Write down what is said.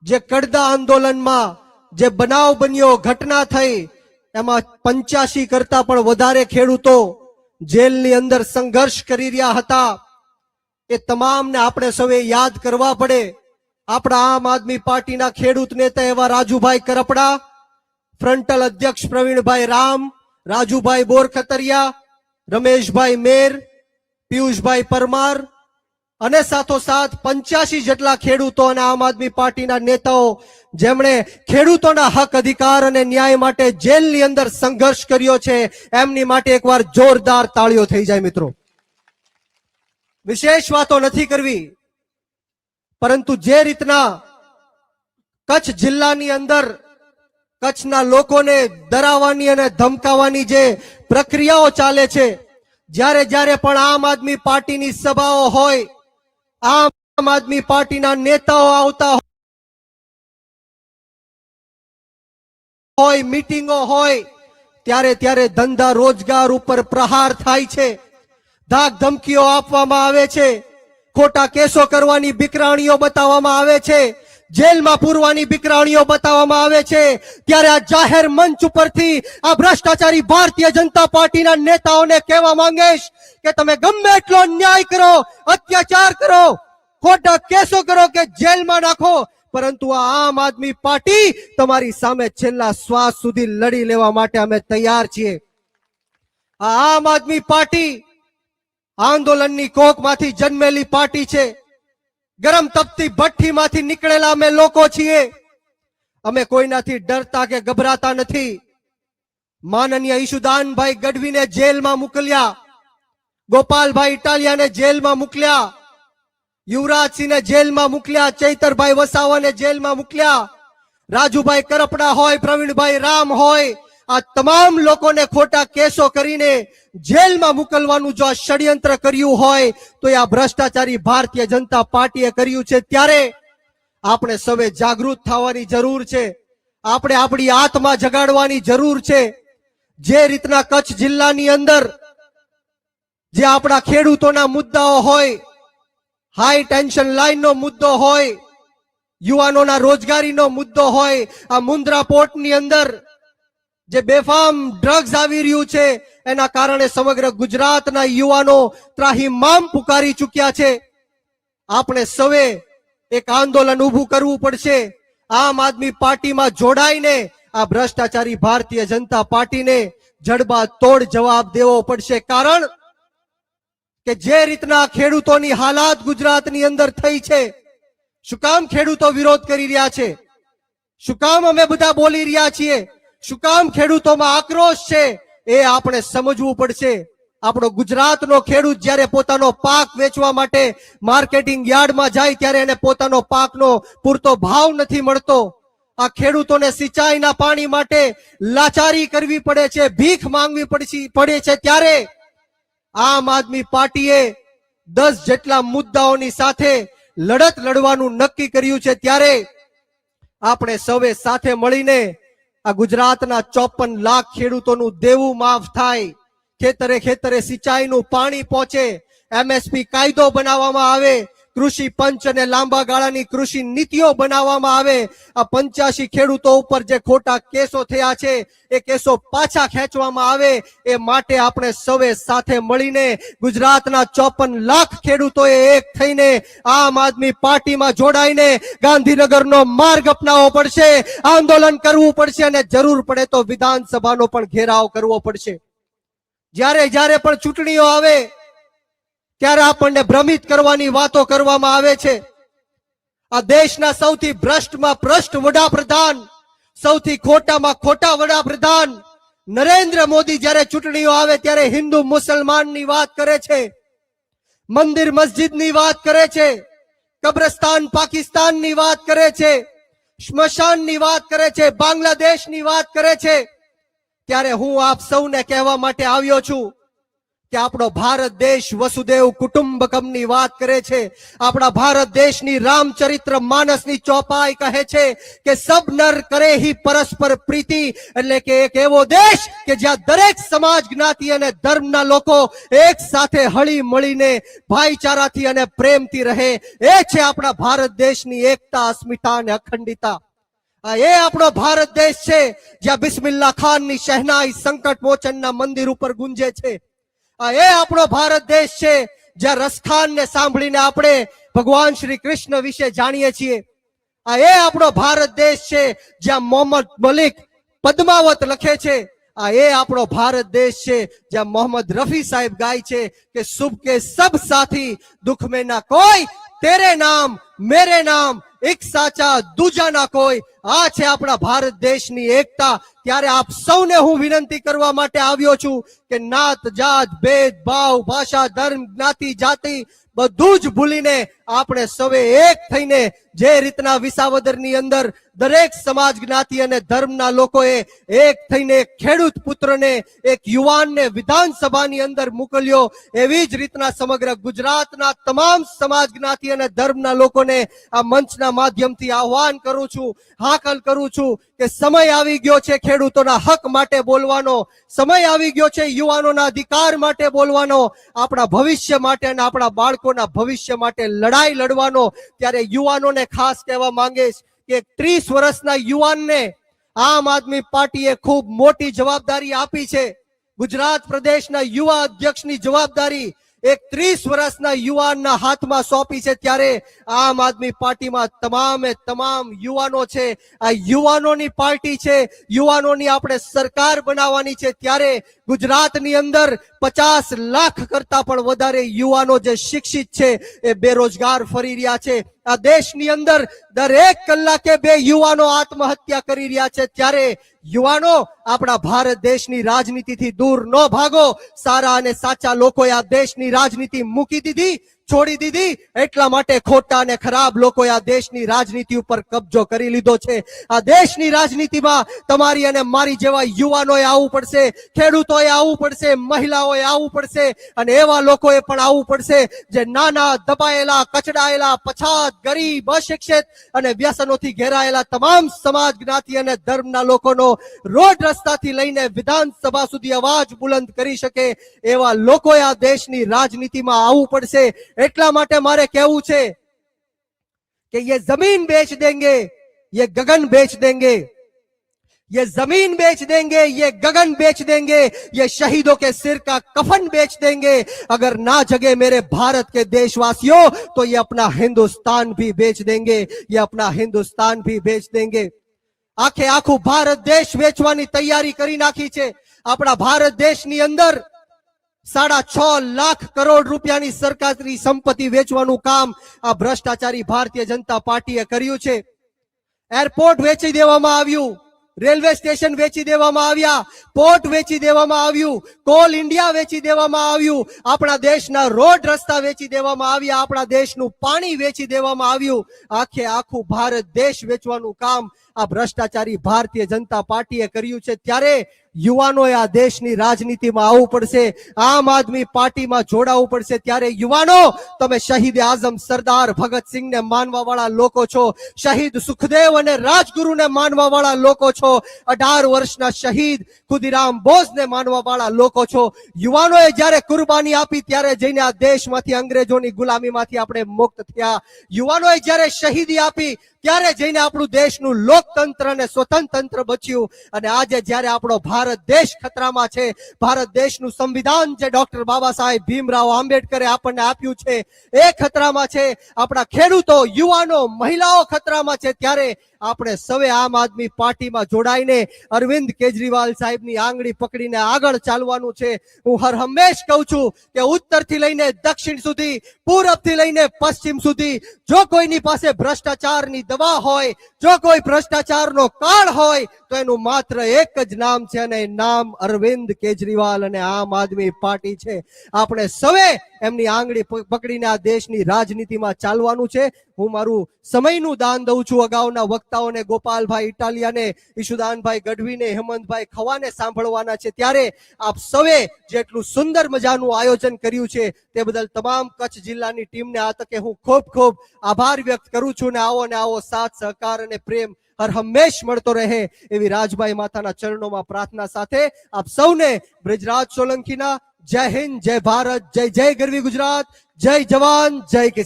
જે કડદા આંદોલનમાં જે બનાવ બન્યો, ઘટના થઈ, એમાં 85 કરતા પણ વધારે ખેડૂતો જેલની અંદર સંઘર્ષ કરી રહ્યા હતા. એ તમામને આપણે સૌએ યાદ કરવા પડે. આપણા આમ આદમી પાર્ટીના ખેડૂત નેતા એવા રાજુભાઈ કરપડા, ફ્રન્ટલ અધ્યક્ષ પ્રવીણભાઈ રામ, રાજુભાઈ બોરખતરિયા, રમેશભાઈ મેર, પિયુષભાઈ પરમાર અને સાથોસાથ 85 જેટલા ખેડૂતો અને આમ આદમી પાર્ટીના નેતાઓ જેમણે ખેડૂતોના હક અધિકાર અને ન્યાય માટે જેલની અંદર સંઘર્ષ કર્યો છે, એમની માટે એકવાર જોરદાર તાળીઓ થઈ જાય. મિત્રો, વિશેષ વાતો નથી કરવી, પરંતુ જે રીતના કચ્છ જિલ્લાની અંદર કચ્છના લોકોને ડરાવવાની અને ધમકાવવાની જે પ્રક્રિયાઓ ચાલે છે, જ્યારે જ્યારે પણ આમ આદમી પાર્ટીની સભાઓ હોય, આમ આદમી પાર્ટીના નેતાઓ આવતા હોય, મીટિંગો હોય, ત્યારે ત્યારે ધંધા રોજગાર ઉપર પ્રહાર થાય છે, ધાક ધમકીઓ આપવામાં આવે છે, ખોટા કેસો કરવાની બીકરાણીઓ બતાવવામાં આવે છે, જેલમાં પૂરવાની બીકરાણીઓ બતાવવામાં આવે છે. ત્યારે આ જાહેર મંચ ઉપરથી આ ભ્રષ્ટાચારી ભારતીય જનતા પાર્ટીના નેતાઓને કહેવા માંગીશ કે તમે ગમે એટલો અન્યાય કરો, અત્યાચાર કરો, ખોટા કેસો કરો કે જેલમાં નાખો, પરંતુ આ આમ આદમી પાર્ટી તમારી સામે છેલ્લા શ્વાસ સુધી લડી લેવા માટે અમે તૈયાર છીએ. આ આમ આદમી પાર્ટી આંદોલનની કોખમાંથી જન્મેલી પાર્ટી છે. ગરમ તપતી ભઠ્ઠીમાંથી નીકળેલા અમે લોકો છીએ. અમે કોઈનાથી ડરતા કે ગભરાતા નથી. માનનીય ઈશુદાનભાઈ ગઢવીને જેલમાં મોકલ્યા, ગોપાલભાઈ ઇટાલિયાને જેલમાં મોકલ્યા, યુવરાજસિંહને જેલમાં મોકલ્યા, ચૈતરભાઈ વસાવાને જેલમાં મોકલ્યા, રાજુભાઈ કરપડા હોય, પ્રવીણભાઈ રામ હોય, આ તમામ લોકોને ખોટા કેસો કરીને જેલમાં મોકલવાનું જો આ ષડયંત્ર કર્યું હોય તો આ ભ્રષ્ટાચારી ભારતીય જનતા પાર્ટીએ કર્યું છે. ત્યારે આપણે સૌએ જાગૃત થવાની જરૂર છે. આપણે આપણી આત્મા જગાડવાની જરૂર છે. જે રીતના કચ્છ જિલ્લાની અંદર જે આપણા ખેડૂતોના મુદ્દાઓ હોય, હાઈ ટેન્શન લાઈનનો મુદ્દો હોય, યુવાનોના રોજગારીનો મુદ્દો હોય, આ મુન્દ્રા પોર્ટની અંદર જે બેફામ ડ્રગ્સ આવી રહ્યું છે, એના કારણે સમગ્ર ગુજરાતના યુવાનો ત્રાહિમામ પુકારી ચૂક્યા છે. આપણે સૌએ એક આંદોલન ઊભું કરવું પડશે. આમ આદમી પાર્ટીમાં જોડાઈને આ ભ્રષ્ટાચારી ભારતીય જનતા પાર્ટીને જડબાતોડ જવાબ દેવો પડશે. કારણ કે જે રીતના ખેડૂતોની હાલાત ગુજરાતની અંદર થઈ છે, શું કામ ખેડૂતો વિરોધ કરી રહ્યા છે, શું કામ અમે બધા બોલી રહ્યા છીએ, શું કામ ખેડૂતોમાં આક્રોશ છે, એ આપણે સમજવું પડશે. આપણો ગુજરાતનો ખેડૂત જ્યારે પોતાનો પાક વેચવા માટે માર્કેટિંગ યાર્ડમાં જાય ત્યારે એને પોતાનો પાકનો પૂરતો ભાવ નથી મળતો. આ ખેડૂતોને સિંચાઈના પાણી માટે લાચારી કરવી પડે છે, ભીખ માંગવી પડે છે. ત્યારે આમ આદમી પાર્ટીએ 10 જેટલા મુદ્દાઓની સાથે લડત લડવાનું નક્કી કર્યું છે. ત્યારે આપણે સૌએ સાથે મળીને આ ગુજરાતના 54 લાખ ખેડૂતોનું દેવું માફ થાય, ખેતરે ખેતરે સિંચાઈનું પાણી પહોંચે, એમએસપી કાયદો બનાવવામાં આવે, કૃષિ પંચ અને લાંબા ગાળાની કૃષિ નીતિઓ બનાવવામાં આવે. આ 85 ખેડૂતો ઉપર જે ખોટા કેસો થયા છે એ કેસો પાછા ખેંચવામાં આવે. એ માટે આપણે સૌએ સાથે મળીને ગુજરાતના 54 લાખ ખેડૂતોએ એક થઈને આમ આદમી પાર્ટીમાં જોડાઈને ગાંધીનગરનો માર્ગ અપનાવવો પડશે, આંદોલન કરવું પડશે અને જરૂર પડે તો વિધાનસભાનો પણ ઘેરાવ કરવો પડશે. જ્યારે જ્યારે પણ ચૂંટણીઓ આવે ત્યારે આપણને ભ્રમિત કરવાની વાતો કરવામાં આવે છે. આ દેશના સૌથી ભ્રષ્ટમાં ભ્રષ્ટ વડાપ્રધાન, સૌથી ખોટામાં ખોટા વડાપ્રધાન નરેન્દ્ર મોદી જ્યારે ચૂંટણીઓ આવે ત્યારે હિન્દુ મુસલમાનની વાત કરે છે, મંદિર મસ્જિદની વાત કરે છે, કબ્રસ્તાન પાકિસ્તાનની વાત કરે છે, સ્મશાનની વાત કરે છે, બાંગ્લાદેશની વાત કરે છે. ત્યારે હું આપ સૌને કહેવા માટે આવ્યો છું કે આપણો ભારત દેશ વસુદેવ કુટુંબકમની વાત કરે છે. આપણા ભારત દેશની રામચરિત્ર માનસની ચોપાઈ કહે છે કે સબ નર કરે હી પરસ્પર પ્રીતિ, એટલે કે એક એવો દેશ કે જ્યાં દરેક સમાજ, જ્ઞાતિ અને ધર્મના લોકો એક સાથે હળી મળીને ભાઈચારાથી અને પ્રેમથી રહે. એ છે આપણા ભારત દેશની એકતા, અસ્મિતા અને અખંડિતા. એ આપણો ભારત દેશ છે જ્યાં બિસ્મિલ્લા ખાનની શહેનાઈ સંકટ મોચનના મંદિર ઉપર ગુંજે છે. એ આપણો ભારત દેશ છે જ્યાં રસખાનને સાંભળીને આપણે ભગવાન શ્રી કૃષ્ણ વિશે જાણીએ છીએ. એ આપણો ભારત દેશ છે જ્યાં મોહમ્મદ મલિક પદ્માવત લખે છે. એ આપણો ભારત દેશ છે જ્યાં મોહમ્મદ રફી સાહેબ ગાય છે કે સુબ કે સબ સાથી દુઃખ में ना कोई, तेरे नाम मेरे नाम એક સાચા દૂજા ના કોઈ. આ છે આપણા ભારત દેશની એકતા. ત્યારે આપ સૌને હું વિનંતી કરવા માટે આવ્યો છું કે નાત, જાત, ભેદ ભાવ, ભાષા, ધર્મ, જ્ઞાતિ, જાતિ બધું જ ભૂલીને આપણે સૌએ એક થઈને જે રીતના વિસાવદરની અંદર દરેક સમાજ, જ્ઞાતિ અને ધર્મના લોકોએ એક થઈને ખેડૂત પુત્રને, એક યુવાનને વિધાનસભાની અંદર મોકલ્યો, એવી જ રીતના સમગ્ર ગુજરાતના તમામ સમાજ, જ્ઞાતિ અને ધર્મના લોકોને આ મંચના માધ્યમથી આહ્વાન કરું છું, હાકલ કરું છું કે સમય આવી ગયો છે ખેડૂતોના હક માટે બોલવાનો, સમય આવી ગયો છે યુવાનોના અધિકાર માટે બોલવાનો, આપણા ભવિષ્ય માટે અને આપણા બાળકોના ભવિષ્ય માટે લડાઈ લડવાનો. ત્યારે યુવાનોને ખાસ કહેવા માંગીશ કે 30 વર્ષના યુવાનને આમ આદમી પાર્ટીએ ખૂબ મોટી જવાબદારી આપી છે. ગુજરાત પ્રદેશના યુવા અધ્યક્ષની જવાબદારી એક 30 વર્ષના યુવાનના હાથમાં સોંપી છે. ત્યારે આમ આદમી પાર્ટીમાં તમામે તમામ યુવાનો છે. આ યુવાનોની પાર્ટી છે, યુવાનોની આપણે સરકાર બનાવવાની છે. ત્યારે ગુજરાતની અંદર 50 લાખ કરતા પણ વધારે યુવાનો જે શિક્ષિત છે એ બેરોજગાર ફરી રહ્યા છે. આ દેશની અંદર દરેક કલાકે 2 યુવાનો આત્મહત્યા કરી રહ્યા છે. ત્યારે યુવાનો, આપણા ભારત દેશની રાજનીતિથી દૂર ન ભાગો. સારા અને સાચા લોકોએ આ દેશની રાજનીતિ મૂકી દીધી, છોડી દીધી. એટલા માટે ખોટા અને ખરાબ લોકોએ આ દેશની રાજનીતિ ઉપર કબજો કરી લીધો છે. આ દેશની રાજનીતિમાં તમારી અને મારી જેવા યુવાનોએ આવવું પડશે, ખેડૂતોએ આવવું પડશે, મહિલાઓએ આવવું પડશે અને એવા લોકોએ પણ આવવું પડશે જે નાના, દબાયેલા, કચડાયેલા, પછાત, ગરીબ, અશિક્ષિત અને વ્યસનોથી ઘેરાયેલા તમામ સમાજ, જ્ઞાતિ અને ધર્મના લોકોનો રોડ રસ્તાથી લઈને વિધાનસભા સુધી અવાજ બુલંદ કરી શકે એવા લોકોએ આ દેશની રાજનીતિમાં આવવું પડશે. એટલા માટે મારે કહેવું છે કે ये जमीन बेच देंगे, ये गगन बेच देंगे, ये जमीन बेच देंगे, ये गगन बेच देंगे, ये शहीदों के सिर का कफन बेच देंगे. अगर ना जगे मेरे भारत के देशवासियों तो ये अपना हिंदुस्तान भी बेच देंगे, ये अपना हिंदुस्तान भी बेच देंगे. આખે આખું ભારત દેશ વેચવાની તૈયારી કરી નાખી છે. આપણા ભારત દેશની અંદર 6.5 લાખ કરોડ રૂપિયાની સરકારી સંપત્તિ વેચવાનું કામ આ ભ્રષ્ટાચારી ભારતીય જનતા પાર્ટીએ કર્યું છે. એરપોર્ટ વેચી દેવામાં આવ્યું, રેલવે સ્ટેશન વેચી દેવામાં આવ્યા, પોર્ટ વેચી દેવામાં આવ્યું, કોલ ઇન્ડિયા વેચી દેવામાં આવ્યું, આપણા દેશના રોડ રસ્તા વેચી દેવામાં આવ્યા, આપણા દેશનું પાણી વેચી દેવામાં આવ્યું. આખે આખું ભારત દેશ વેચવાનું કામ આ ભ્રષ્ટાચારી ભારતીય જનતા પાર્ટીએ કર્યું છે. ત્યારે યુવાનોએ આ દેશની રાજનીતિમાં આવવું પડશે, આમ આદમી પાર્ટીમાં જોડાવવું પડશે. ત્યારે યુવાનો, તમે શહીદ આઝમ સરદાર ભગતસિંહને માનવા વાળા લોકો છો, શહીદ સુખદેવ અને રાજગુરુને માનવા વાળા લોકો છો, 18 વર્ષના શહીદ ખુદીરામ બોઝને માનવા વાળા લોકો છો. યુવાનોએ જ્યારે કુરબાની આપી ત્યારે જઈને આ દેશમાંથી અંગ્રેજોની ગુલામીમાંથી આપણે મુક્ત થયા. યુવાનોએ જ્યારે શહીદી આપી ત્યારે જઈને આપણું દેશનું લોકતંત્ર અને સ્વતંત્ર બચ્યું. અને આજે જ્યારે આપણો ભારત દેશ ખતરામાં છે, ભારત દેશનું સંવિધાન જે ડોક્ટર બાબા સાહેબ ભીમરાવ આંબેડકરે આપણને આપ્યું છે એ ખતરામાં છે, આપણા ખેડૂતો, યુવાનો, મહિલાઓ ખતરામાં છે. ત્યારે આપણે સૌએ આમ આદમી પાર્ટીમાં જોડાઈને અરવિંદ કેજરીવાલ સાહેબની આંગળી પકડીને આગળ ચાલવાનું છે. હું હર હંમેશ કહું છું કે ઉત્તરથી લઈને દક્ષિણ સુધી, પૂર્વથી લઈને પશ્ચિમ સુધી જો કોઈની પાસે ભ્રષ્ટાચારની દવા હોય, જો કોઈ ભ્રષ્ટાચારનો કાળ હોય તો એનું માત્ર એક જ નામ છે અને નામ અરવિંદ કેજરીવાલ અને આમ આદમી પાર્ટી છે. આપણે સૌએ એમની આંગળી પકડીને આ દેશની રાજનીતિમાં ચાલવાનું છે. હું મારું સમયનું દાન દઉં છું અગાઉના વક્તાઓને, ગોપાલભાઈ ઇટાલિયાને, ઈશુદાનભાઈ ગઢવીને, હેમંતભાઈ ખવાને સાંભળવાના છે. ત્યારે આપ સૌએ જેટલું સુંદર મજાનું આયોજન કર્યું છે તે બદલ તમામ કચ્છ જિલ્લાની ટીમને આ તકે હું ખૂબ ખૂબ આભાર વ્યક્ત કરું છું. ને આવો સાથ સહકાર અને પ્રેમ હર હંમેશ મળતો રહે એવી રાજભાઈ માતાના ચરણોમાં પ્રાર્થના સાથે આપ સૌને બ્રિજરાજ સોલંકીના જય હિન્દ, જય ભારત, જય જય ગરવી ગુજરાત, જય જવાન, જય કિસાન.